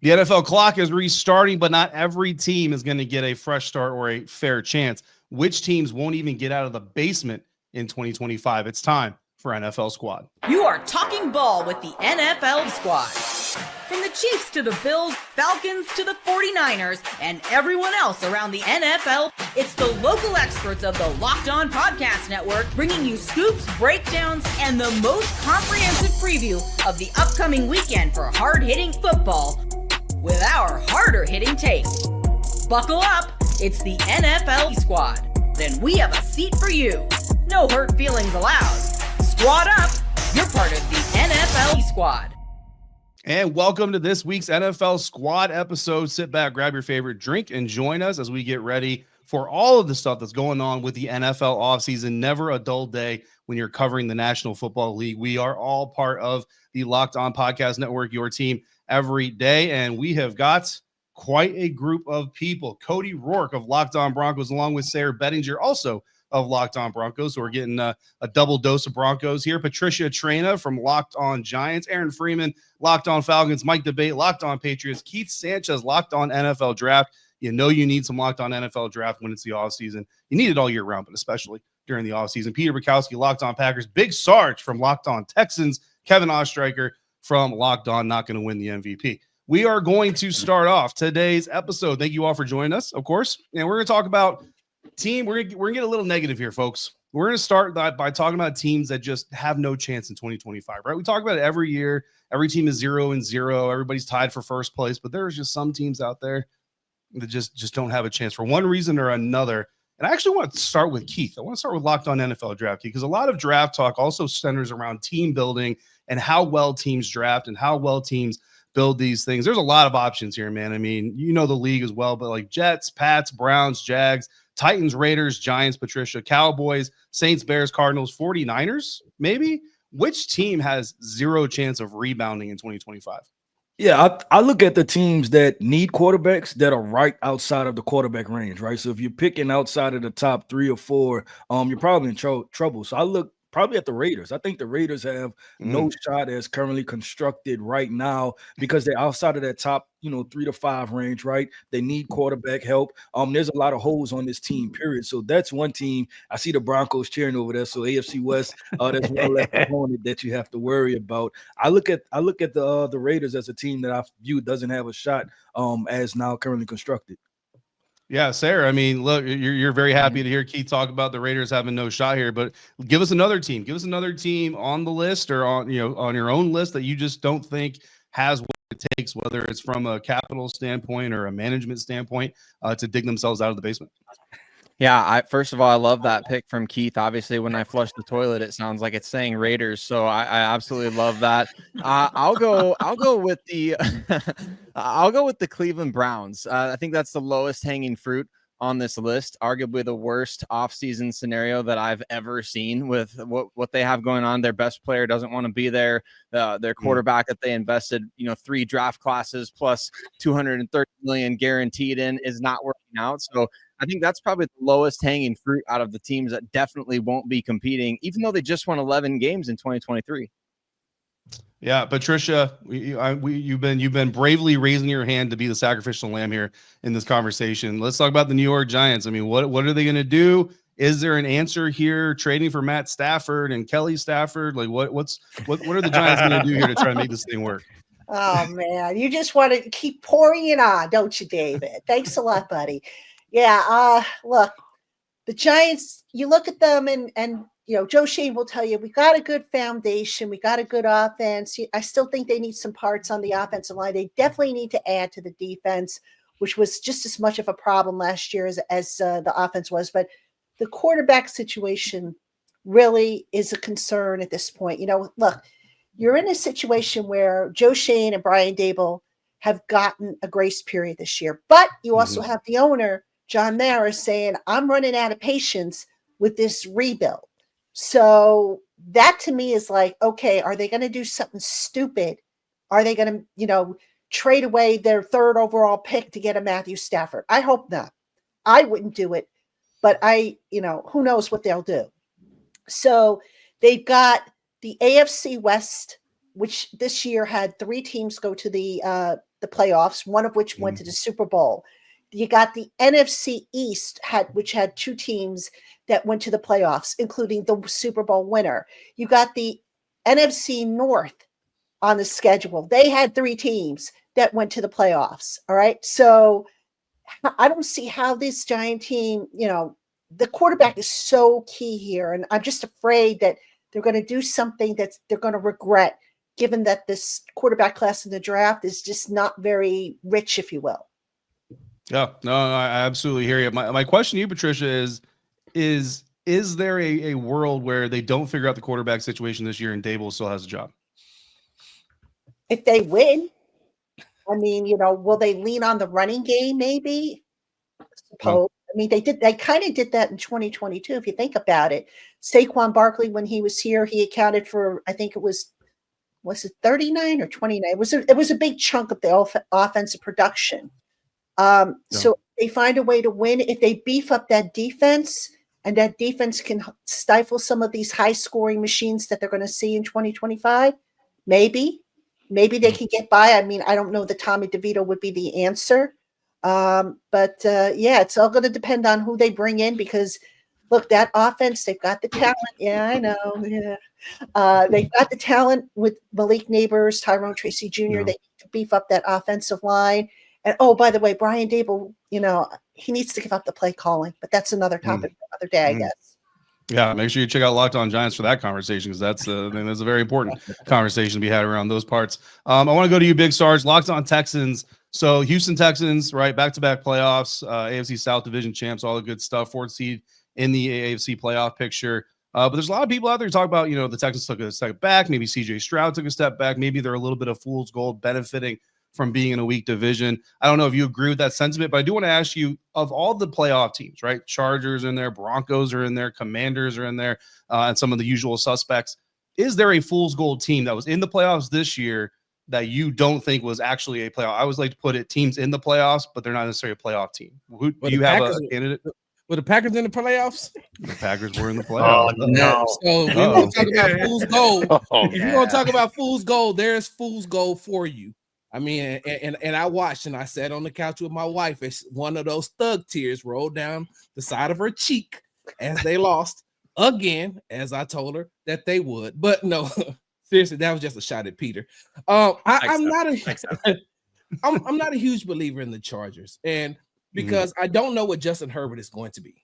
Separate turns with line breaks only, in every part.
The NFL clock is restarting, but not every team is going to get a fresh start or a fair chance. Which teams won't even get out of the basement in 2025? It's time for NFL Squad.
You are talking ball with the NFL Squad. From the Chiefs to the Bills, Falcons to the 49ers, and everyone else around the NFL, it's the local experts of the Locked On Podcast Network bringing you scoops, breakdowns, and the most comprehensive preview of the upcoming weekend for hard-hitting football with our harder-hitting takes. Buckle up, it's the NFL Squad. Then we have a seat for you. No hurt feelings allowed. Squad up, you're part of the NFL Squad.
And welcome to this week's NFL Squad episode. Sit back, grab your favorite drink, and join us as we get ready for all of the stuff that's going on with the NFL offseason. Never a dull day when you're covering the National Football League. We are all part of the Locked On Podcast Network, your team every day, and we have got quite a group of people. Cody Rourke of Locked On Broncos, along with Sarah Bettinger, also of Locked On Broncos. So we're getting a double dose of Broncos here. Patricia Traina from Locked On Giants, Aaron Freeman, Locked On Falcons, Mike Debate, Locked On Patriots, Keith Sanchez, Locked On NFL Draft. You know you need some Locked On NFL Draft when it's the offseason. You need it all year round, but especially during the offseason. Peter Bukowski, Locked On Packers, Big Sarge from Locked On Texans, Kevin Ostreicher from Locked On Not Going to Win the MVP. We are going to start off today's episode. Thank you all for joining us, of course. And we're going to talk about team. We're going to get a little negative here, folks. We're going to start by talking about teams that just have no chance in 2025, right? We talk about it every year. Every team is 0-0. Everybody's tied for first place, but there's just some teams out there that just don't have a chance for one reason or another. And I actually want to start with Keith. I want to start with Locked On NFL Draft, because a lot of draft talk also centers around team building and how well teams draft and how well teams build these things. There's a lot of options here, man. I mean, you know the league as well, but like Jets, Pats, Browns, Jags, Titans, Raiders, Giants, Patricia, Cowboys, Saints, Bears, Cardinals, 49ers, maybe? Which team has zero chance of rebounding in 2025?
Yeah, I look at the teams that need quarterbacks that are right outside of the quarterback range, right? So if you're picking outside of the top 3 or 4, you're probably in trouble. So I look probably at the Raiders. I think the Raiders have no shot as currently constructed right now because they're outside of that top, 3 to 5 range, right? They need quarterback help. There's a lot of holes on this team, period. So that's one team. I see the Broncos cheering over there. So AFC West, that's one less opponent that you have to worry about. I look at the Raiders as a team that I view doesn't have a shot as now currently constructed.
Yeah, Sarah, I mean, look, you're very happy to hear Keith talk about the Raiders having no shot here, but give us another team. Give us another team on the list or on your own list that you just don't think has what it takes, whether it's from a capital standpoint or a management standpoint, to dig themselves out of the basement.
Yeah, first of all, I love that pick from Keith. Obviously, when I flush the toilet, it sounds like it's saying Raiders, so I absolutely love that. I'll go with the I'll go with the Cleveland Browns. I think that's the lowest hanging fruit on this list, arguably the worst offseason scenario that I've ever seen with what they have going on. Their best player doesn't want to be there. Their quarterback that they invested, 3 draft classes plus $230 million guaranteed in is not working out. So I think that's probably the lowest hanging fruit out of the teams that definitely won't be competing, even though they just won 11 games in 2023.
Yeah, Patricia, you've been bravely raising your hand to be the sacrificial lamb here in this conversation. Let's talk about the New York Giants. I mean, what are they going to do? Is there an answer here? Trading for Matt Stafford and Kelly Stafford? Like, what are the Giants going to do here to try to make this thing work?
Oh man, you just want to keep pouring it on, don't you, David? Thanks a lot, buddy. Yeah, look, the Giants, you look at them and Joe Shane will tell you, we got a good foundation. We got a good offense. I still think they need some parts on the offensive line. They definitely need to add to the defense, which was just as much of a problem last year as the offense was. But the quarterback situation really is a concern at this point. Look, you're in a situation where Joe Shane and Brian Daboll have gotten a grace period this year. But you also have the owner, John Mara, saying, I'm running out of patience with this rebuild. So that to me is like, okay, are they going to do something stupid? Are they going to, trade away their 3rd overall pick to get a Matthew Stafford? I hope not. I wouldn't do it, but who knows what they'll do. So they've got the AFC West, which this year had 3 teams go to the the playoffs, one of which went to the Super Bowl. You got the NFC East, which had 2 teams that went to the playoffs, including the Super Bowl winner. You got the NFC North on the schedule. They had 3 teams that went to the playoffs. All right. So I don't see how this Giant team, the quarterback is so key here. And I'm just afraid that they're going to do something that they're going to regret, given that this quarterback class in the draft is just not very rich, if you will.
Yeah, no, I absolutely hear you. My question to you, Patricia, is there a world where they don't figure out the quarterback situation this year and Dable still has a job?
If they win, I mean, will they lean on the running game? Maybe. I suppose. I mean, they kind of did that in 2022. If you think about it, Saquon Barkley, when he was here, he accounted for, I think it was it 39 or 29? It was a big chunk of the offensive production. So they find a way to win if they beef up that defense, and that defense can stifle some of these high scoring machines that they're going to see in 2025. Maybe they can get by. I mean, I don't know that Tommy DeVito would be the answer. But it's all going to depend on who they bring in, because look, that offense, they've got the talent. Yeah, I know. Yeah. They've got the talent with Malik Neighbors, Tyrone Tracy Jr. They need to beef up that offensive line. And by the way, Brian Dable, he needs to give up the play calling, but that's another topic for another day, I guess.
Yeah, make sure you check out Locked On Giants for that conversation, because that's a very important conversation to be had around those parts. I want to go to you, Big Stars. Locked On Texans. So Houston Texans, right, back-to-back playoffs, AFC South Division champs, all the good stuff, 4th seed in the AFC playoff picture. But there's a lot of people out there who talk about, the Texans took a step back. Maybe CJ Stroud took a step back. Maybe they're a little bit of fool's gold benefiting from being in a weak division. I don't know if you agree with that sentiment, but I do want to ask you, of all the playoff teams, right? Chargers are in there, Broncos are in there, Commanders are in there, and some of the usual suspects. Is there a fool's gold team that was in the playoffs this year that you don't think was actually a playoff? I always like to put it teams in the playoffs, but they're not necessarily a playoff team. Do you have a candidate?
Were the Packers in the playoffs?
The Packers were in the playoffs.
No. So we want to talk about fool's gold. If you want to talk about fool's gold, there's fool's gold for you. I mean, and I watched, and I sat on the couch with my wife as one of those thug tears rolled down the side of her cheek as they lost again, as I told her that they would. But no, seriously, that was just a shot at Peter. I'm not a huge believer in the Chargers, and because I don't know what Justin Herbert is going to be.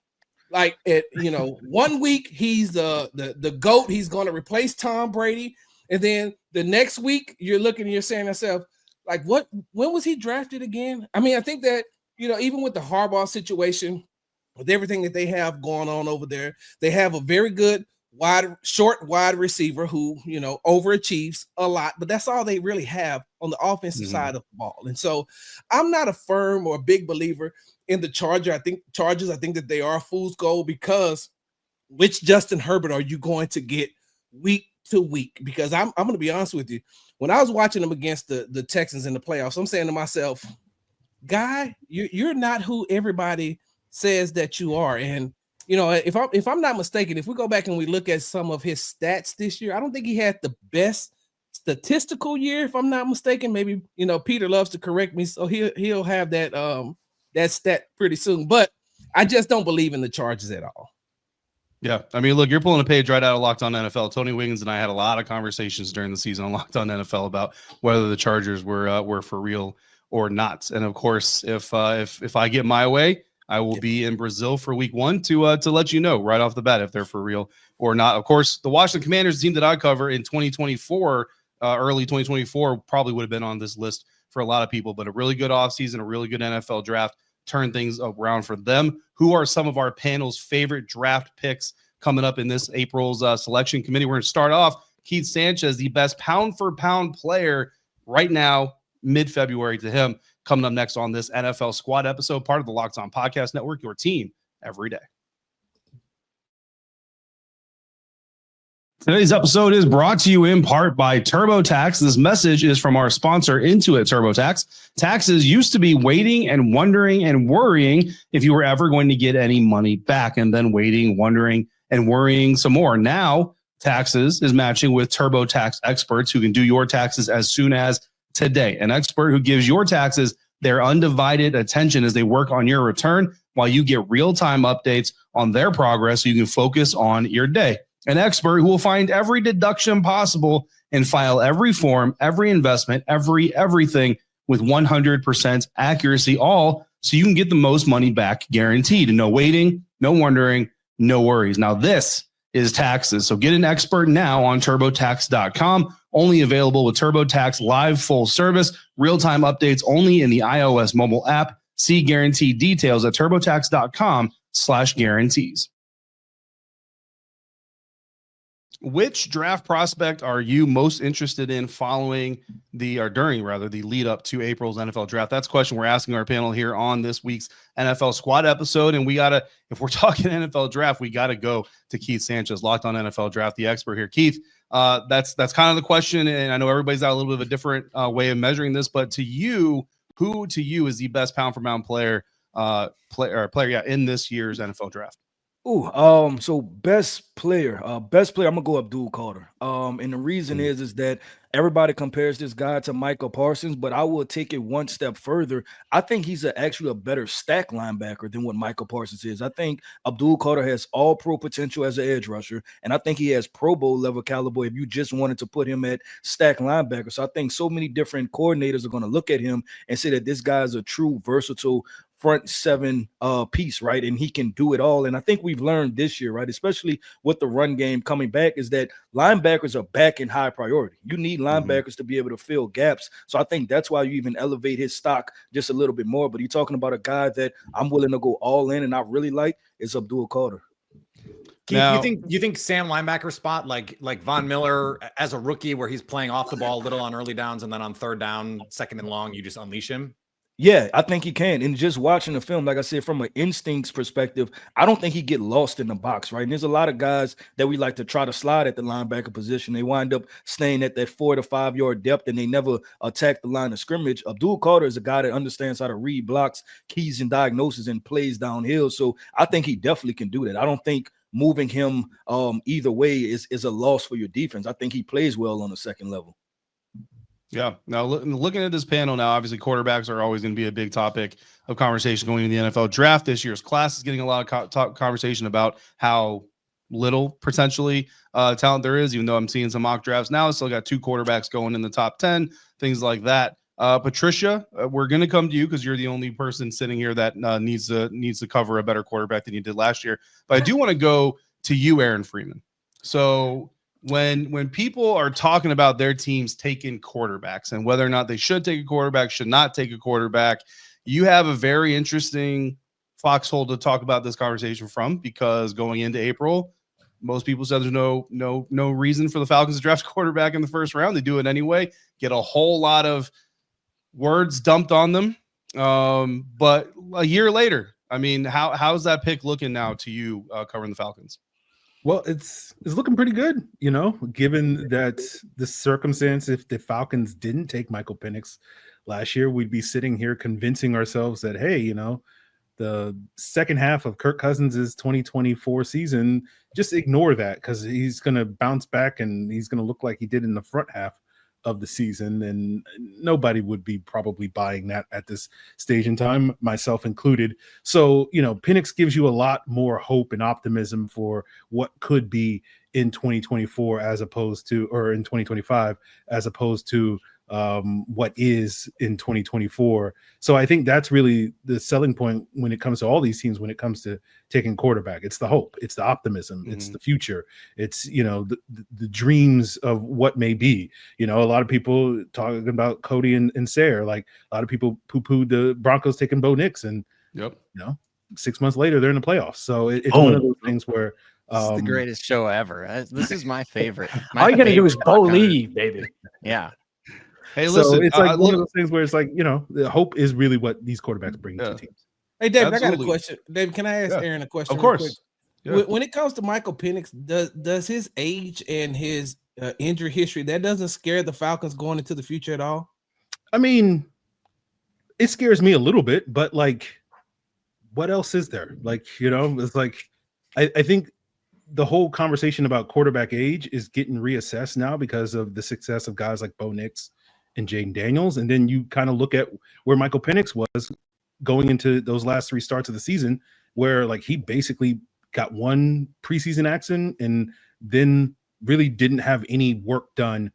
Like, 1 week he's the GOAT, he's going to replace Tom Brady, and then the next week you're looking and you're saying to yourself, like, when was he drafted again? I mean, I think that, even with the Harbaugh situation, with everything that they have going on over there, they have a very good short wide receiver who, overachieves a lot, but that's all they really have on the offensive side of the ball. And so I'm not a firm or a big believer in the Chargers. I think that they are fool's gold, because which Justin Herbert are you going to get week to week? Because I'm going to be honest with you. When I was watching them against the Texans in the playoffs, I'm saying to myself, guy, you're not who everybody says that you are. And, if I'm not mistaken, if we go back and we look at some of his stats this year, I don't think he had the best statistical year, if I'm not mistaken. Maybe, Peter loves to correct me, so he'll have that stat pretty soon. But I just don't believe in the Chargers at all.
Yeah, I mean, look, you're pulling a page right out of Locked On NFL. Tony Wiggins and I had a lot of conversations during the season on Locked On NFL about whether the Chargers were for real or not. And of course, if I get my way, I will be in Brazil for week 1 to let you know right off the bat if they're for real or not. Of course, the Washington Commanders, team that I cover in 2024, early 2024, probably would have been on this list for a lot of people. But a really good offseason, a really good NFL draft. Turn things around for them. Who are some of our panel's favorite draft picks coming up in this April's selection committee? We're going to start off Keith Sanchez, the best pound-for-pound player right now, mid-February to him, coming up next on this NFL Squad episode, part of the Locked On Podcast Network, your team every day. Today's episode is brought to you in part by TurboTax. This message is from our sponsor, Intuit TurboTax. Taxes used to be waiting and wondering and worrying if you were ever going to get any money back, and then waiting, wondering, and worrying some more. Now, Taxes is matching with TurboTax experts who can do your taxes as soon as today. An expert who gives your taxes their undivided attention as they work on your return while you get real-time updates on their progress so you can focus on your day. An expert who will find every deduction possible and file every form, every investment, everything with 100% accuracy, all so you can get the most money back guaranteed. No waiting, no wondering, no worries. Now, this is taxes. So get an expert now on TurboTax.com. Only available with TurboTax Live full service. Real-time updates only in the iOS mobile app. See guarantee details at TurboTax.com/guarantees. Which draft prospect are you most interested in following during the lead up to April's NFL draft? That's a question we're asking our panel here on this week's NFL Squad episode. And if we're talking NFL draft, we gotta go to Keith Sanchez, Locked On NFL Draft, the expert here. Keith, that's kind of the question. And I know everybody's got a little bit of a different way of measuring this, but to you, who to you is the best pound for pound player in this year's NFL draft?
So best player, I'm gonna go Abdul Carter. And the reason is that everybody compares this guy to Michael Parsons, but I will take it one step further. I think he's actually a better stack linebacker than what Michael Parsons is. I think Abdul Carter has all pro potential as an edge rusher, and I think he has Pro Bowl level caliber if you just wanted to put him at stack linebacker. So I think so many different coordinators are going to look at him and say that this guy is a true versatile front seven piece, right? And he can do it all. And I think we've learned this year, right, especially with the run game coming back, is that linebackers are back in high priority. You need linebackers to be able to fill gaps. So I think that's why you even elevate his stock just a little bit more. But you're talking about a guy that I'm willing to go all in and I really like is Abdul Carter.
Keith, now, you think Sam linebacker spot like Von Miller as a rookie where he's playing off the ball a little on early downs and then on third down, second and long, you just unleash him?
Yeah, I think he can. And just watching the film, like I said, from an instincts perspective, I don't think he get lost in the box, right? And there's a lot of guys that we like to try to slide at the linebacker position. They wind up staying at that 4 to 5 yard depth and they never attack the line of scrimmage. Abdul Carter is a guy that understands how to read blocks, keys and diagnoses and plays downhill. So I think he definitely can do that. I don't think moving him either way is a loss for your defense. I think he plays well on the second level.
Yeah. Now, looking at this panel now, obviously quarterbacks are always going to be a big topic of conversation going into the NFL draft. This year's class is getting a lot of conversation about how little potentially talent there is, even though I'm seeing some mock drafts now. Still got 2 quarterbacks going in the top 10, things like that. Patricia, we're going to come to you because you're the only person sitting here that needs to cover a better quarterback than you did last year. But I do want to go to you, Aaron Freeman. So when people are talking about their teams taking quarterbacks and whether or not they should take a quarterback, should not take a quarterback, you have a very interesting foxhole to talk about this conversation from, because going into April, most people said there's no reason for the Falcons to draft a quarterback in the first round. They do it anyway, get a whole lot of words dumped on them. But a year later, I mean, how's that pick looking now to you covering the Falcons?
Well, it's looking pretty good, given that the circumstance. If the Falcons didn't take Michael Penix last year, we'd be sitting here convincing ourselves that, hey, the second half of Kirk Cousins' 2024 season, just ignore that because he's going to bounce back and he's going to look like he did in the front half of the season, and nobody would be probably buying that at this stage in time, myself included. So, Penix gives you a lot more hope and optimism for what could be in 2024 or in 2025, as opposed to what is in 2024. So I think that's really the selling point when it comes to all these teams, when it comes to taking quarterback. It's the hope, it's the optimism, it's the future, it's the dreams of what may be. A lot of people talking about Cody and Sayre, like a lot of people poo-pooed the Broncos taking Bo Nix, and 6 months later they're in the playoffs. So it's one of those things where
this is the greatest show ever. This is my favorite.
All you gotta do is believe, baby.
Yeah.
Hey, listen,
so it's like one of those things where it's like, the hope is really what these quarterbacks bring to teams.
Hey, David, I got a question. David, can I ask Aaron a question?
Of course.
Yeah. When it comes to Michael Penix, does his age and his injury history, that doesn't scare the Falcons going into the future at all?
I mean, it scares me a little bit, but what else is there? It's like, I think the whole conversation about quarterback age is getting reassessed now because of the success of guys like Bo Nix and Jaden Daniels. And then you kind of look at where Michael Penix was going into those last 3 starts of the season, where like he basically got 1 preseason action and then really didn't have any work done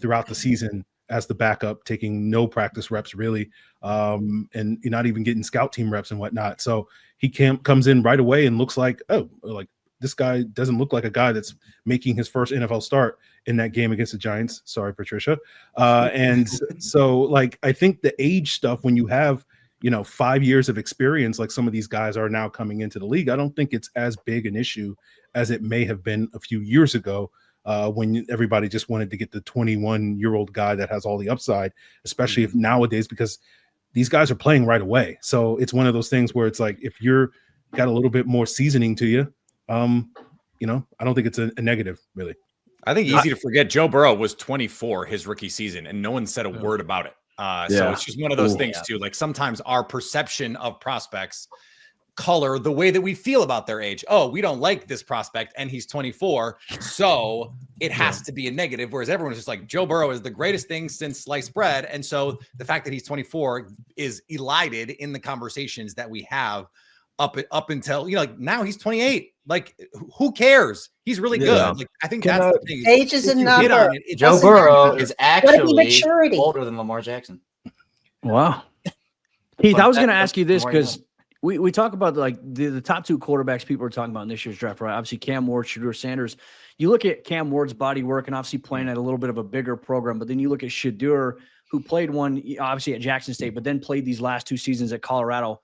throughout the season as the backup, taking no practice reps really, and you're not even getting scout team reps and whatnot. So he comes in right away and looks like, oh, like this guy doesn't look like a guy that's making his first NFL start in that game against the Giants. Sorry, Patricia. And so like, I think the age stuff, when you have, 5 years of experience, like some of these guys are now coming into the league, I don't think it's as big an issue as it may have been a few years ago, when everybody just wanted to get the 21-year-old guy that has all the upside, especially if nowadays, because these guys are playing right away. So it's one of those things where it's like, if you're got a little bit more seasoning to you, I don't think it's a negative really.
I think easy to forget, Joe Burrow was 24 his rookie season, and no one said a word about it. So it's just one of those things too. Like sometimes our perception of prospects color the way that we feel about their age. Oh, we don't like this prospect and he's 24, so it has to be a negative. Whereas everyone's just like, Joe Burrow is the greatest thing since sliced bread. And so the fact that he's 24 is elided in the conversations that we have up until, like now he's 28. Like, who cares? He's really good. Like, I think that's the thing.
Age is a number.
Joe Burrow is actually
maturity.
older than Lamar Jackson.
Wow. Keith, I was going to ask you this because we talk about like the top 2 quarterbacks people are talking about in this year's draft, right? Obviously, Cam Ward, Shadur Sanders. You look at Cam Ward's body work and obviously playing at a little bit of a bigger program, but then you look at Shadur, who played one obviously at Jackson State, but then played these last 2 seasons at Colorado.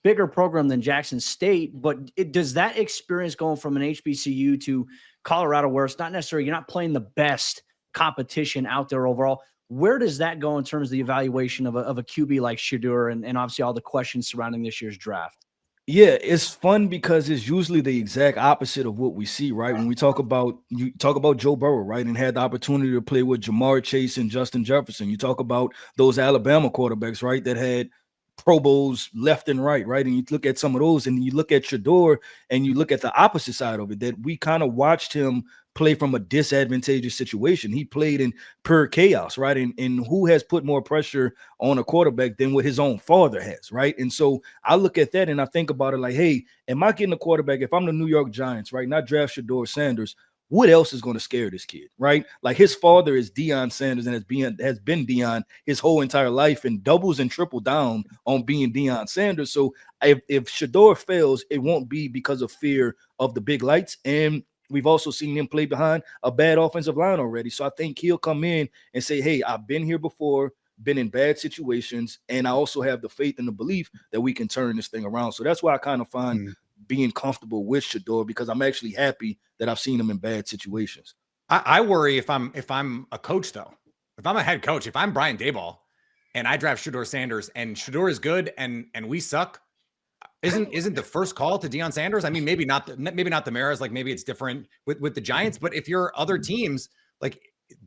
Bigger program than Jackson State, but does that experience going from an HBCU to Colorado, where it's not necessarily, you're not playing the best competition out there overall, where does that go in terms of the evaluation of a QB like Shadur and obviously all the questions surrounding this year's draft?
Yeah, it's fun because it's usually the exact opposite of what we see, right? When you talk about Joe Burrow, right, and had the opportunity to play with Jamar Chase and Justin Jefferson. You talk about those Alabama quarterbacks, right, that had Pro Bowls left and right, and you look at some of those, and you look at Shedeur, and you look at the opposite side of it, that we kind of watched him play from a disadvantageous situation. He played in pure chaos, right? And who has put more pressure on a quarterback than what his own father has, right? And so I look at that and I think about it like, hey, am I getting a quarterback? If I'm the New York Giants, right, and I draft Shedeur Sanders, what else is going to scare this kid, right? Like his father is Deion Sanders and has been Deion his whole entire life and doubles and triple down on being Deion Sanders. So if Shedeur fails, it won't be because of fear of the big lights. And we've also seen him play behind a bad offensive line already. So I think he'll come in and say, hey, I've been here before, been in bad situations, and I also have the faith and the belief that we can turn this thing around. So that's why I kind of find being comfortable with Shedeur, because I'm actually happy that I've seen him in bad situations.
I worry if I'm a coach though. If I'm a head coach, if I'm Brian Daboll and I draft Shadur Sanders and Shadur is good and we suck, isn't the first call to Deion Sanders? I mean, maybe not the Maras, like maybe it's different with the Giants, but if you're other teams, like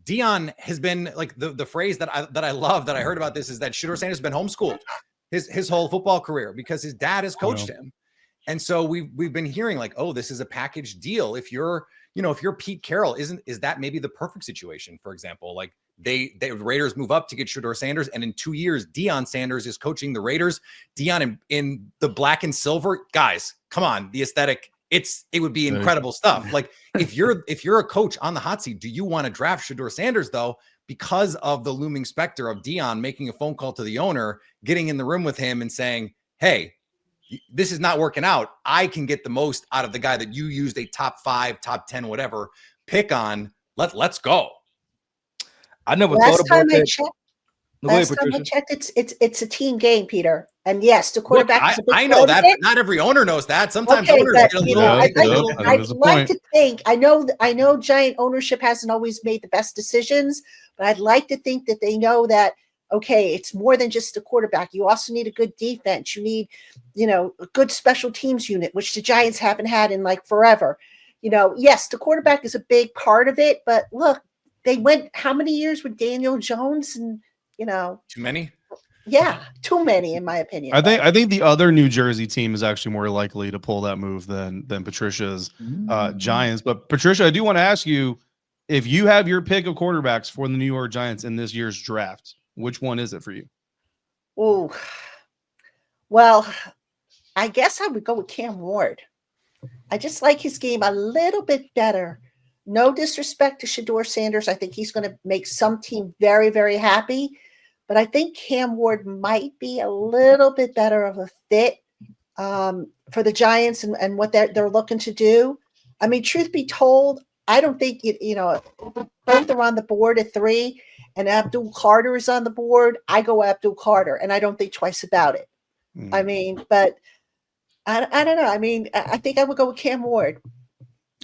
Deion has been like the phrase that I love that I heard about this is that Shadur Sanders has been homeschooled his whole football career because his dad has coached him. And so we've been hearing like, oh, this is a package deal. If you're Pete Carroll, is that maybe the perfect situation? For example, like the Raiders move up to get Shadur Sanders, and in 2 years, Deion Sanders is coaching the Raiders. Deion in the black and silver, guys, come on, the aesthetic. It would be incredible stuff. Like if you're a coach on the hot seat, do you want to draft Shadur Sanders though? Because of the looming specter of Deion making a phone call to the owner, getting in the room with him and saying, hey, this is not working out. I can get the most out of the guy that you used a top 5, top 10, whatever pick on. Let's go.
I never thought about that.
Last time I checked, it's a team game, Peter. And yes, the quarterback.
Look, I know that, but not every owner knows that. Sometimes owners get a little.
I'd like to think. I know Giant ownership hasn't always made the best decisions, but I'd like to think that they know that. Okay, it's more than just a quarterback. You also need a good defense. You need, a good special teams unit, which the Giants haven't had in like forever. Yes, the quarterback is a big part of it, but look, they went how many years with Daniel Jones and,
too many?
Yeah, too many in my opinion.
I think the other New Jersey team is actually more likely to pull that move than Patricia's Giants. But Patricia, I do want to ask you, if you have your pick of quarterbacks for the New York Giants in this year's draft, Which one is it for you?
Oh, well, I guess I would go with Cam Ward. I just like his game a little bit better. No disrespect to Shedeur Sanders. I think he's going to make some team very, very happy. But I think Cam Ward might be a little bit better of a fit for the Giants and what they're looking to do. I mean, truth be told, I don't think, both are on the board at 3 and Abdul Carter is on the board. I go Abdul Carter, and I don't think twice about it. I mean, but I don't know. I mean, I think I would go with Cam Ward.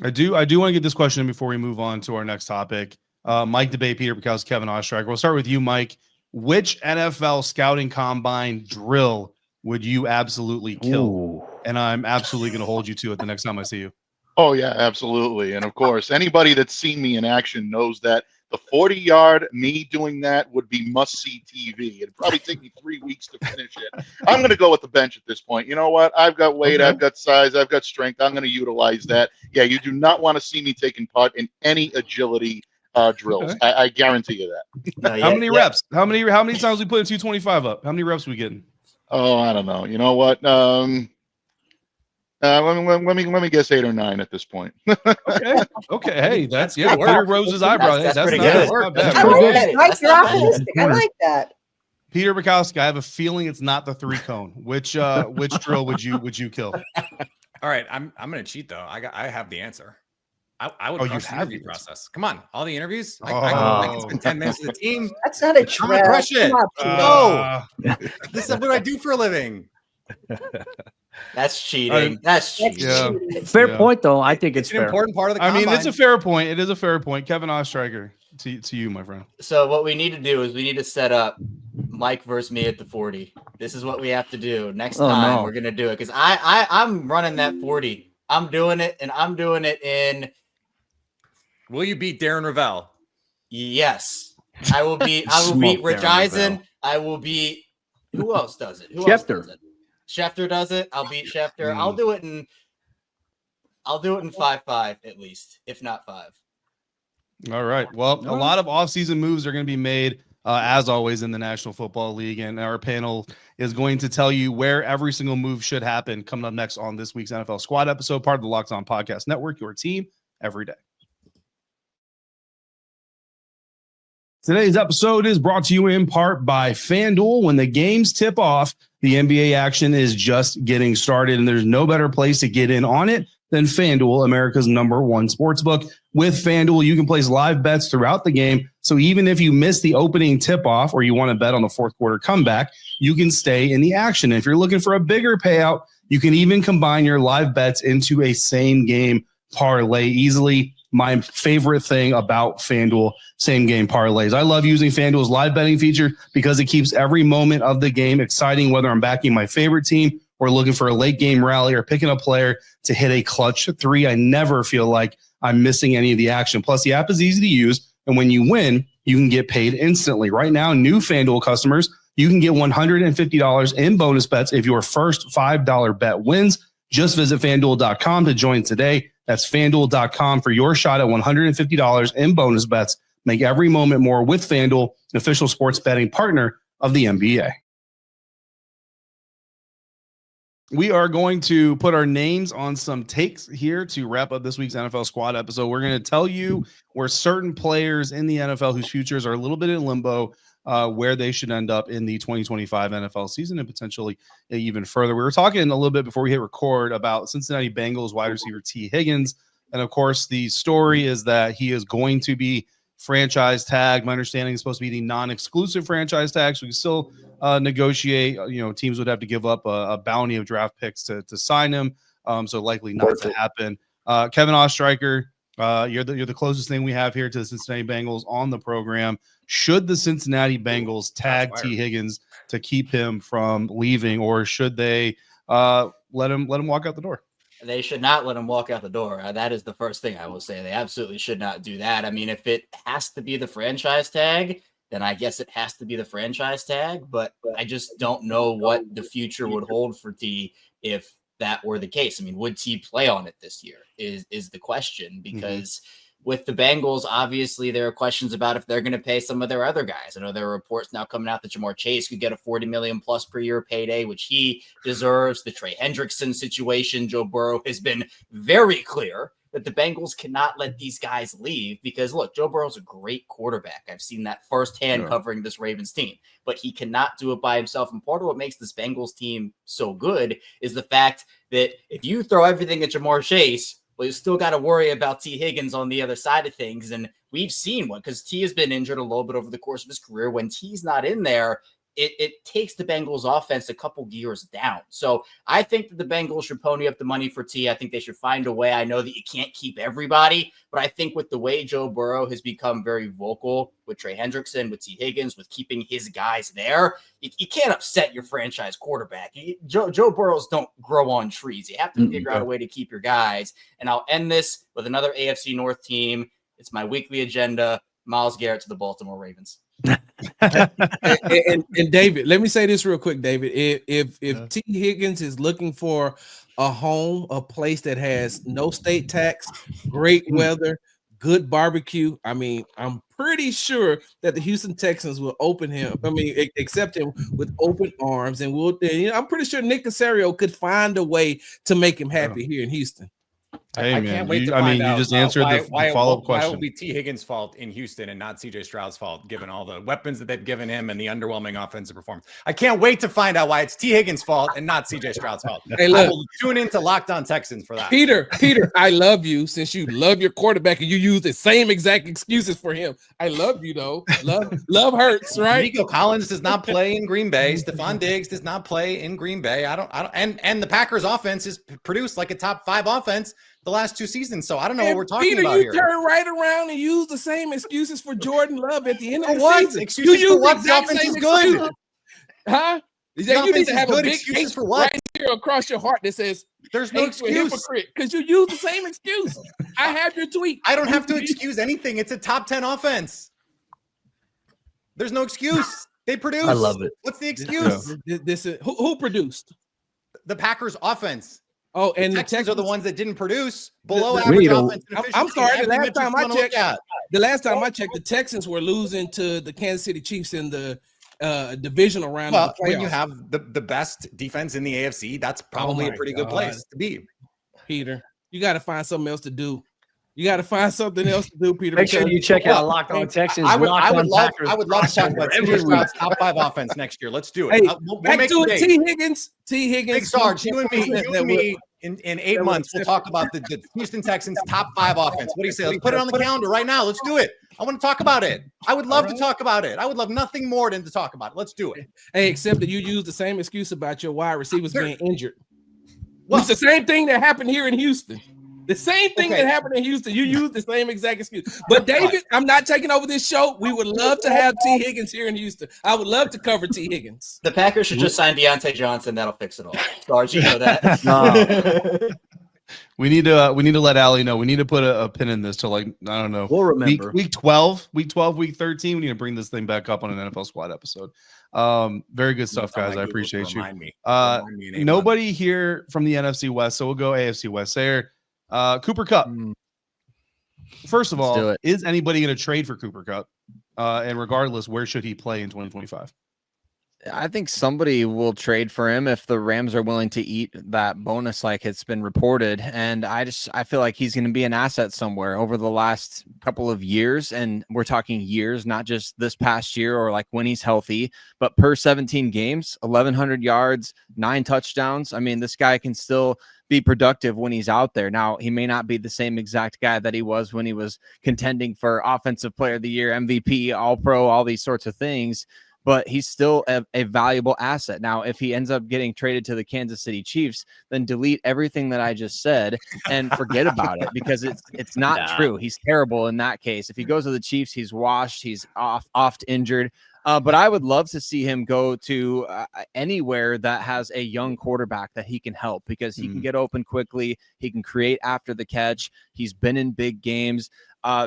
I do want to get this question in before we move on to our next topic. Mike Debate, Peter Bukowski, Kevin Ostreicher. We'll start with you, Mike. Which NFL scouting combine drill would you absolutely kill?
Ooh.
And I'm absolutely going to hold you to it the next time I see you.
Oh, yeah, absolutely. And of course, anybody that's seen me in action knows that the 40-yard, me doing that would be must-see TV. It'd probably take me 3 weeks to finish it. I'm going to go with the bench at this point. You know what? I've got weight, I've got size, I've got strength. I'm going to utilize that. Yeah, you do not want to see me taking part in any agility drills.
Okay.
I guarantee you that.
How many reps? How many times we put a 225 up? How many reps we getting?
Oh, I don't know. You know what? Let me guess 8 or 9 at this point.
Okay. Hey, that's Peter Rose's eyebrow.
That's
That's
pretty
not,
good.
that's not bad.
I like that.
That's
You're
not bad.
optimistic. I like that.
Peter Bukowski, I have a feeling it's not the 3-cone. Which drill would you kill?
All right, I'm going to cheat though. I have the answer. I would
Oh, you
crush the
have
interview
the
process. Come on, all the interviews. I can spend 10 minutes with the team.
That's not a
I'm
drill.
gonna crush it.
Uh,
This is what I do for a living.
That's cheating. That's cheating.
Yeah.
cheating.
Fair point, though. I think it's
It's an
fair.
important part of the
I
combine.
mean, it's a fair point. It is a fair point. Kevin Ostreicher, to you, my friend.
So what we need to do is we need to set up Mike versus me at the 40. This is what we have to do. Next time we're gonna do it because I'm running that 40. I'm doing it, and I'm doing it in.
Will you beat Darren Ravel?
Yes, I will beat. I will
Smoke
beat
Darren
Rodgers.
Ravel.
I will beat. Who else does it? Who else
Schefter.
does it? Schefter does it. I'll beat Schefter.
Mm.
I'll do it in 5-5 at least, if not 5.
All right. Well, a lot of offseason moves are going to be made, as always, in the National Football League. And our panel is going to tell you where every single move should happen coming up next on this week's NFL Squad episode, part of the Locked On Podcast Network, your team every day. Today's episode is brought to you in part by FanDuel. When the games tip off, the NBA action is just getting started, and there's no better place to get in on it than FanDuel, America's #1 sportsbook. With FanDuel, you can place live bets throughout the game, so even if you miss the opening tip-off or you want to bet on the fourth quarter comeback, you can stay in the action. If you're looking for a bigger payout, you can even combine your live bets into a same-game parlay easily. My favorite thing about FanDuel same-game parlays. I love using FanDuel's live betting feature because it keeps every moment of the game exciting, whether I'm backing my favorite team or looking for a late-game rally or picking a player to hit a clutch 3. I never feel like I'm missing any of the action. Plus, the app is easy to use, and when you win, you can get paid instantly. Right now, new FanDuel customers, you can get $150 in bonus bets if your first $5 bet wins. Just visit FanDuel.com to join today. That's FanDuel.com for your shot at $150 in bonus bets. Make every moment more with FanDuel, an official sports betting partner of the NBA. We are going to put our names on some takes here to wrap up this week's NFL Squad episode. We're going to tell you where certain players in the NFL whose futures are a little bit in limbo, where they should end up in the 2025 NFL season and potentially even further. We were talking a little bit before we hit record about Cincinnati Bengals wide receiver T. Higgins. And of course, the story is that he is going to be franchise tag. My understanding is supposed to be the non-exclusive franchise tag. So we can still negotiate. Teams would have to give up a bounty of draft picks to sign him. So likely not to happen. Kevin Ostreicher, you're the closest thing we have here to the Cincinnati Bengals on the program. Should the Cincinnati Bengals tag T. Higgins to keep him from leaving, or should they let him walk out the door?
They should not let him walk out the door. That is the first thing I will say. They absolutely should not do that. I mean, if it has to be the franchise tag, then I guess it has to be the franchise tag. But I just don't know what the future would hold for T if that were the case. I mean, would T play on it this year is the question, because with the Bengals, obviously there are questions about if they're going to pay some of their other guys. I know there are reports now coming out that Jamar Chase could get a $40 million plus per year payday, which he deserves. The Trey Hendrickson situation, Joe Burrow has been very clear that the Bengals cannot let these guys leave because, look, Joe Burrow's a great quarterback. I've seen that firsthand covering this Ravens team, but he cannot do it by himself. And part of what makes this Bengals team so good is the fact that if you throw everything at Jamar Chase, well, you still got to worry about T. Higgins on the other side of things. And we've seen what, because T has been injured a little bit over the course of his career. When T's not in there, it takes the Bengals offense a couple gears down. So I think that the Bengals should pony up the money for T. I think they should find a way. I know that you can't keep everybody, but I think with the way Joe Burrow has become very vocal with Trey Hendrickson, with T. Higgins, with keeping his guys there, you can't upset your franchise quarterback. Joe Burrows don't grow on trees. You have to figure out a way to keep your guys. And I'll end this with another AFC North team. It's my weekly agenda. Myles Garrett to the Baltimore Ravens.
and David, let me say this real quick, David. If T. Higgins is looking for a home, a place that has no state tax, great weather, good barbecue, I mean, I'm pretty sure that the Houston Texans will accept him with open arms, and I'm pretty sure Nick Caserio could find a way to make him happy here in Houston.
Hey,
I
man,
can't wait to find out.
You just answered the follow-up question.
Why will be T. Higgins' fault in Houston and not CJ Stroud's fault, given all the weapons that they've given him and the underwhelming offensive performance? I can't wait to find out why it's T. Higgins' fault and not CJ Stroud's fault.
Hey, look,
I will tune into Locked On Texans for that.
Peter, I love you since you love your quarterback and you use the same exact excuses for him. I love you though. Love hurts, right?
Nico Collins does not play in Green Bay. Stephon Diggs does not play in Green Bay. And the Packers offense is produced like a top 5 offense the last 2 seasons. So I don't know what we're talking about here.
Peter, you turn right around and use the same excuses for Jordan Love at the end of the season.
Excuses for what? The offense is good.
Huh?
You need to have a big excuses for what?
Right here across your heart that says
there's no excuse
because you use the same excuse. I have your tweet.
I don't have to excuse anything. It's a top 10 offense. There's no excuse. They produce.
I love it.
What's the excuse?
This is who produced
the Packers offense.
Oh, and
the Texans are the ones that didn't produce below
the
average offense.
I'm sorry. The last time I checked, the Texans were losing to the Kansas City Chiefs in the divisional round.
Well,
of the playoffs.
when you have the best defense in the AFC, that's probably a pretty good place to be.
Peter, you got to find something else to do. You got to find something else to do, Peter.
Make sure you check out Locked On Texans.
I would love to talk about CJ Stroud's top 5 offense next year. Let's do it.
Hey, back to it. T. Higgins.
Big Sarge, you and me in 8 months, we'll talk about the Houston Texans top 5 offense. What do you say? Let's put it on the calendar right now. Let's do it. I want to talk about it. I would love to talk about it. I would love nothing more than to talk about it. Let's do it.
Hey, except that you use the same excuse about your wide receivers being injured. Well, it's the same thing that happened here in Houston. The same thing that happened in Houston. You use the same exact excuse. But David, I'm not taking over this show. We would love to have T. Higgins here in Houston. I would love to cover T. Higgins.
The Packers should just sign Deontay Johnson. That'll fix it all. Sarge, you know that.
We need to let Allie know. We need to put a pin in this to I don't know.
We'll remember.
Week 12, week 13. We need to bring this thing back up on an NFL Squad episode. Very good stuff, guys. I appreciate you. Nobody here from the NFC West, so we'll go AFC West there. Cooper Kupp. First of all, is anybody going to trade for Cooper Kupp? And regardless, where should he play in 2025?
I think somebody will trade for him if the Rams are willing to eat that bonus like it's been reported. And I feel like he's going to be an asset somewhere over the last couple of years. And we're talking years, not just this past year or like when he's healthy, but per 17 games, 1,100 yards, 9 touchdowns. I mean, this guy can still be productive when he's out there. Now, he may not be the same exact guy that he was when he was contending for Offensive Player of the Year, MVP, All-Pro, all these sorts of things, but he's still a valuable asset. Now, if he ends up getting traded to the Kansas City Chiefs, then delete everything that I just said and forget about it, because it's not true. He's terrible in that case. If he goes to the Chiefs, he's washed. He's oft injured. But I would love to see him go to anywhere that has a young quarterback that he can help, because he can get open quickly. He can create after the catch. He's been in big games.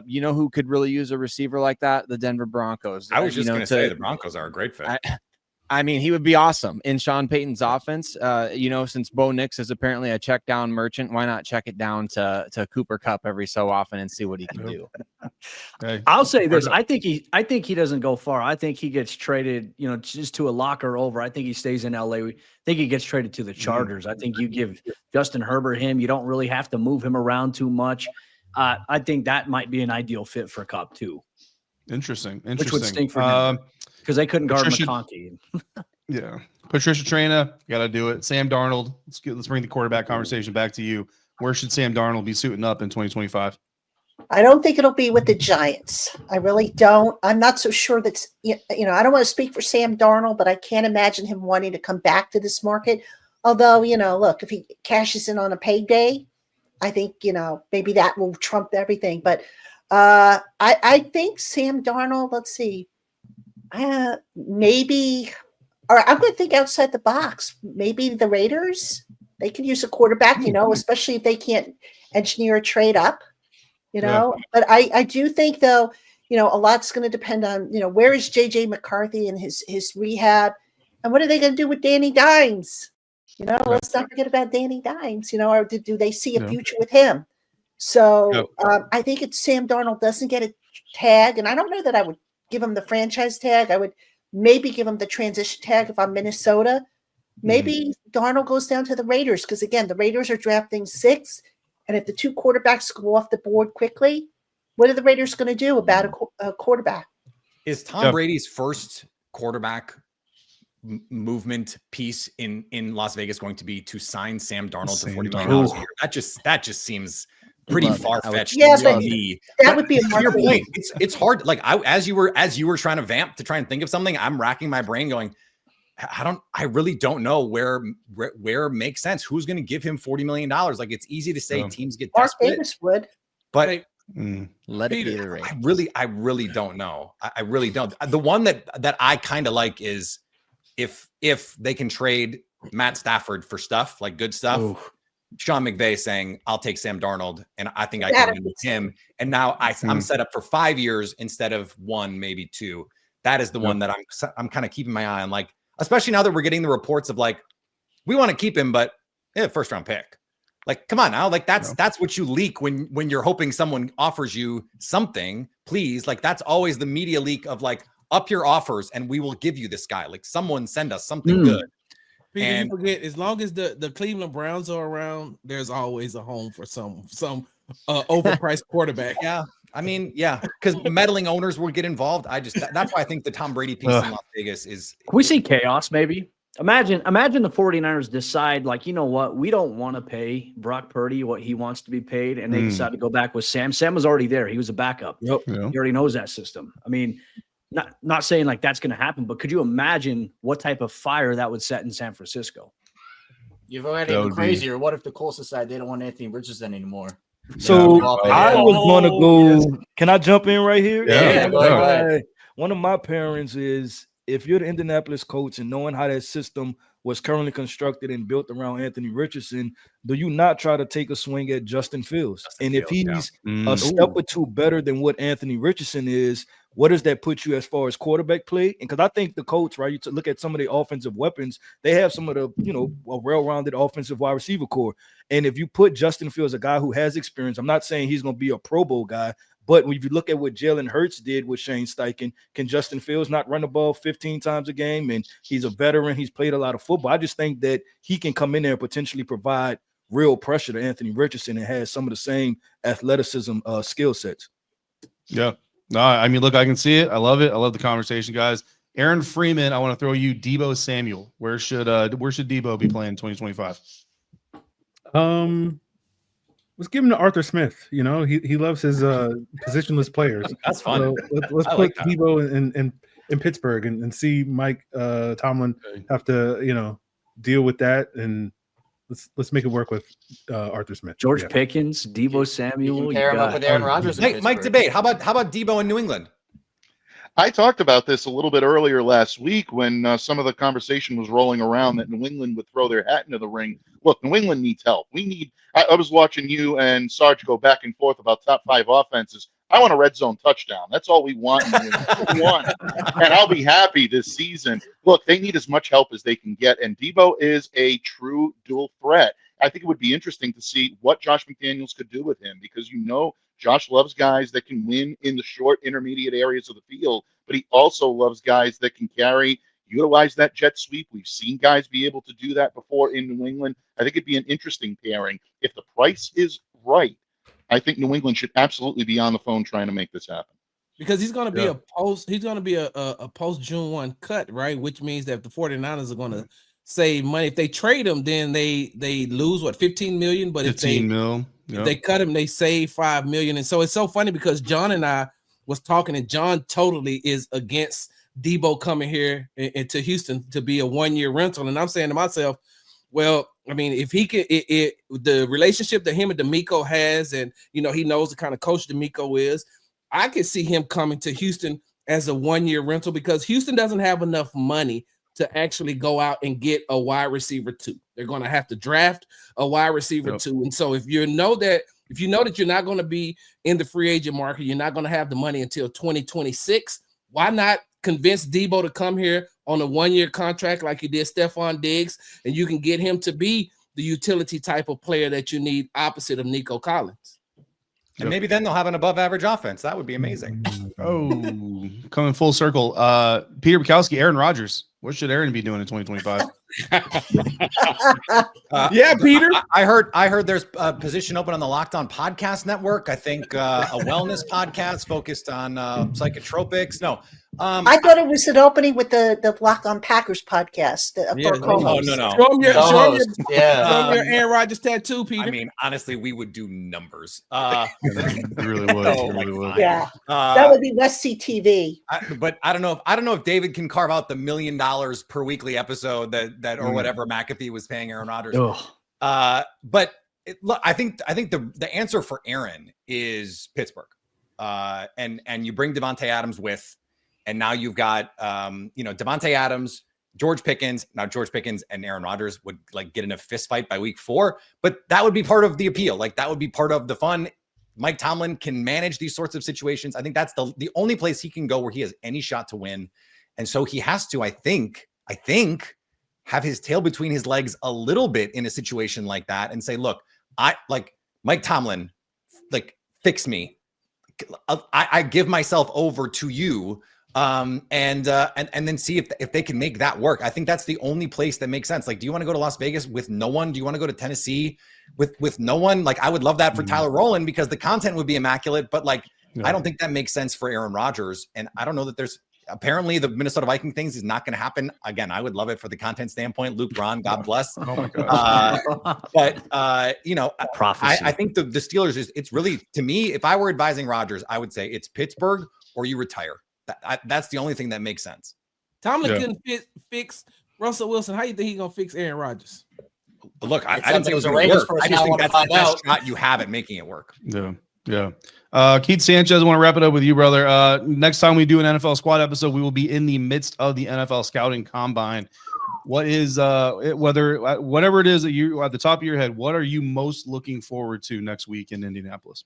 You know who could really use a receiver like that? The Denver Broncos.
I was just going to say the Broncos are a great fit.
I mean, he would be awesome in Sean Payton's offense. Since Bo Nix is apparently a check down merchant, why not check it down to Cooper Kupp every so often and see what he can do?
Okay.
I'll say this. I think he doesn't go far. I think he gets traded, just to a locker over. I think he stays in LA. I think he gets traded to the Chargers. I think you give Justin Herbert him. You don't really have to move him around too much. I think that might be an ideal fit for Kupp too.
Interesting.
Which would stink for him because they couldn't guard McConkey.
Yeah. Patricia Traina, got to do it. Sam Darnold. Let's bring the quarterback conversation back to you. Where should Sam Darnold be suiting up in 2025?
I don't think it'll be with the Giants. I really don't. I'm not so sure that's, I don't want to speak for Sam Darnold, but I can't imagine him wanting to come back to this market. Although, look, if he cashes in on a payday, I think, maybe that will trump everything. But I think Sam Darnold, let's see, maybe, or I'm going to think outside the box. Maybe the Raiders, they can use a quarterback, especially if they can't engineer a trade up, But I do think, though, a lot's going to depend on, where is J.J. McCarthy and his rehab, and what are they going to do with Danny Dimes? Let's not forget about Danny Dimes, or do they see a future with him? So I think it's Sam Darnold doesn't get a tag, and I don't know that I would give him the franchise tag. I would maybe give him the transition tag if I'm Minnesota. Maybe Darnold goes down to the Raiders because, again, the Raiders are drafting 6, and if the 2 quarterbacks go off the board quickly, what are the Raiders going to do about a quarterback?
Is Tom Brady's first quarterback movement piece in Las Vegas going to be to sign Sam Darnold to $40 million a year? That just seems pretty far-fetched to me.
That would be a
to your point. It's hard. Like as you were trying to vamp to try and think of something, I'm racking my brain going, I really don't know where makes sense. Who's going to give him $40 million? Like, it's easy to say teams get desperate.
Mark Davis would.
But
let it be the rate.
I really don't know. I really don't. The one that I kind of like is if they can trade Matt Stafford for stuff, like good stuff. Ooh. Sean McVay saying, I'll take Sam Darnold, and I think I can win with him. And now I'm set up for 5 years instead of 1, maybe 2. That is the one that I'm kind of keeping my eye on. Like, especially now that we're getting the reports of like, we want to keep him, but first round pick. Like, come on now. Like that's what you leak when you're hoping someone offers you something, please. Like, that's always the media leak of like, up your offers and we will give you this guy. Like, someone send us something good.
Peter, and you forget, as long as the Cleveland Browns are around, there's always a home for some overpriced quarterback.
Yeah. I mean, because meddling owners will get involved. That's why I think the Tom Brady piece in Las Vegas is.
Can we see chaos maybe? Imagine the 49ers decide, like, you know what, we don't want to pay Brock Purdy what he wants to be paid, and they decide to go back with Sam. Sam was already there. He was a backup. Yep. He already knows that system. I mean, not saying like that's going to happen, but could you imagine what type of fire that would set in San Francisco?
You've already even crazier. What if the Colts decide they don't want Anthony Richardson anymore?
So I was going to go. Can I jump in right here?
Yeah, go ahead.
One of my parents is, if you're the Indianapolis Colts and knowing how that system was currently constructed and built around Anthony Richardson, do you not try to take a swing at Justin Fields? If he's a step or 2 better than what Anthony Richardson is, what does that put you as far as quarterback play? And because I think the Colts, right, you look at some of the offensive weapons, they have some of the, a well-rounded offensive wide receiver core. And if you put Justin Fields, a guy who has experience, I'm not saying he's going to be a Pro Bowl guy, but when you look at what Jalen Hurts did with Shane Steichen, can Justin Fields not run the ball 15 times a game? And he's a veteran. He's played a lot of football. I just think that he can come in there and potentially provide real pressure to Anthony Richardson and has some of the same athleticism skill sets.
Yeah. No, I mean, look, I can see it. I love it. I love the conversation, guys. Aaron Freeman, I want to throw you Deebo Samuel. Where should Deebo be playing in 2025?
Let's give him to Arthur Smith. He loves his positionless players.
That's fun.
So let's put Deebo in Pittsburgh and see Mike Tomlin have to deal with that, and let's make it work with Arthur Smith.
George Pickens, Deebo Samuel.
You pair him up with Aaron Rodgers.
Mike, debate. How about Deebo in New England?
I talked about this a little bit earlier last week when some of the conversation was rolling around that New England would throw their hat into the ring. Look, New England needs help. I was watching you and Sarge go back and forth about top 5 offenses. I want a red zone touchdown. That's all we want. And I'll be happy this season. Look, they need as much help as they can get, and Deebo is a true dual threat. I think it would be interesting to see what Josh McDaniels could do with him, because Josh loves guys that can win in the short, intermediate areas of the field, but he also loves guys that can utilize that jet sweep. We've seen guys be able to do that before in New England. I think it'd be an interesting pairing. If the price is right, I think New England should absolutely be on the phone trying to make this happen.
Because he's going to be a post June 1 cut, right? Which means that if the 49ers are going to save money, if they trade him, then they lose what, 15 million, but if they cut him, they save 5 million. And so it's so funny because John and I was talking, and John totally is against Deebo coming here into Houston to be a 1-year rental. And I'm saying to myself, well, I mean, if he could, the relationship that him and D'Amico has, and he knows the kind of coach D'Amico is, I could see him coming to Houston as a 1-year rental, because Houston doesn't have enough money to actually go out and get a wide receiver 2. They're going to have to draft a wide receiver 2. And so if you know that you're not going to be in the free agent market, you're not going to have the money until 2026, why not convince Deebo to come here on a 1-year contract like you did Stephon Diggs, and you can get him to be the utility type of player that you need opposite of Nico Collins.
And maybe then they'll have an above average offense. That would be amazing.
Oh, coming full circle. Peter Bukowski, Aaron Rodgers. What should Aaron be doing in 2025?
Yeah, Peter.
I heard there's a position open on the Locked On Podcast Network. I think a wellness podcast focused on psychotropics. No.
I thought it was an opening with the Locked On Packers podcast.
No.
Show him your Aaron Rodgers tattoo, Peter.
I mean, honestly, we would do numbers.
It really would.
Yeah, that would be West CTV.
But I don't know if David can carve out the $1 million per weekly episode that or whatever McAfee was paying Aaron Rodgers. But look, I think the answer for Aaron is Pittsburgh, and you bring Devontae Adams with. And now you've got, Devontae Adams, George Pickens. Now George Pickens and Aaron Rodgers would get in a fist fight by week 4, but that would be part of the appeal. That would be part of the fun. Mike Tomlin can manage these sorts of situations. I think that's the only place he can go where he has any shot to win. And so he has to, I think, have his tail between his legs a little bit in a situation like that and say, look, Mike Tomlin, fix me. I give myself over to you. And then see if they can make that work. I think that's the only place that makes sense. Do you want to go to Las Vegas with no one? Do you want to go to Tennessee with no one? I would love that for Tyler Rowland because the content would be immaculate, but I don't think that makes sense for Aaron Rodgers. And I don't know that apparently the Minnesota Viking things is not going to happen. Again, I would love it for the content standpoint. Luke Braun, God bless.
Oh my God.
But I think the Steelers it's really, to me, if I were advising Rodgers, I would say it's Pittsburgh or you retire. That's the only thing that makes sense.
Tomlin couldn't fix Russell Wilson. How do you think he's going to fix Aaron Rodgers?
Look, I didn't think it was going to work. I just think that's the best shot you have at making it work.
Yeah. Keith Sanchez, I want to wrap it up with you, brother. Next time we do an NFL squad episode, we will be in the midst of the NFL scouting combine. What is whatever it is that you at the top of your head, what are you most looking forward to next week in Indianapolis?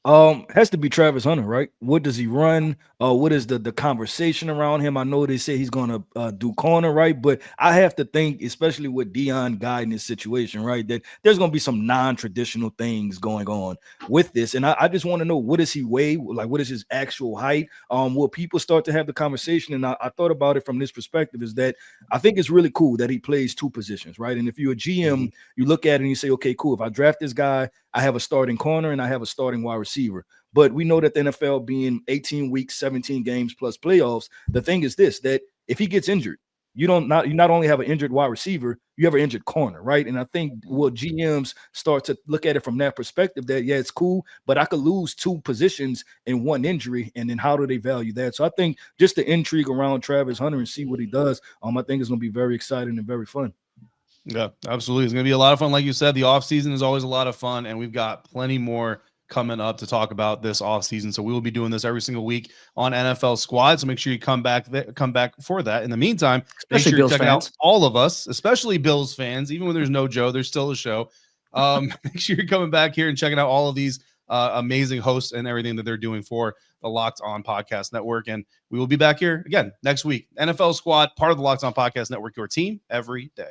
Has to be Travis Hunter, right? What does he run? What is the conversation around him? I know they say he's going to do corner, right? But I have to think, especially with Dion guiding this situation, right, that there's going to be some non-traditional things going on with this. And I just want to know, what does he weigh? What is his actual height? Will people start to have the conversation? And I thought about it from this perspective, is that I think it's really cool that he plays 2 positions, right? And if you're a GM, you look at it and you say, okay, cool. If I draft this guy, I have a starting corner and I have a starting wide receiver. But we know that the NFL being 18 weeks, 17 games plus playoffs, the thing is this, that if he gets injured, you not only have an injured wide receiver, you have an injured corner, right? And I think GMs start to look at it from that perspective, that, yeah, it's cool, but I could lose 2 positions in 1 injury, and then how do they value that? So I think just the intrigue around Travis Hunter and see what he does, I think is going to be very exciting and very fun.
Yeah, absolutely. It's going to be a lot of fun. Like you said, the offseason is always a lot of fun, and we've got plenty more coming up to talk about this offseason. So we will be doing this every single week on NFL Squad. So make sure you come back for that. In the meantime,
especially
make sure
Bills
you check
fans.
out all of us, especially Bills fans. Even when there's no Joe, there's still a show. Make sure you're coming back here and checking out all of these amazing hosts and everything that they're doing for the Locked On Podcast Network. And we will be back here again next week. NFL Squad, part of the Locked On Podcast Network, your team every day.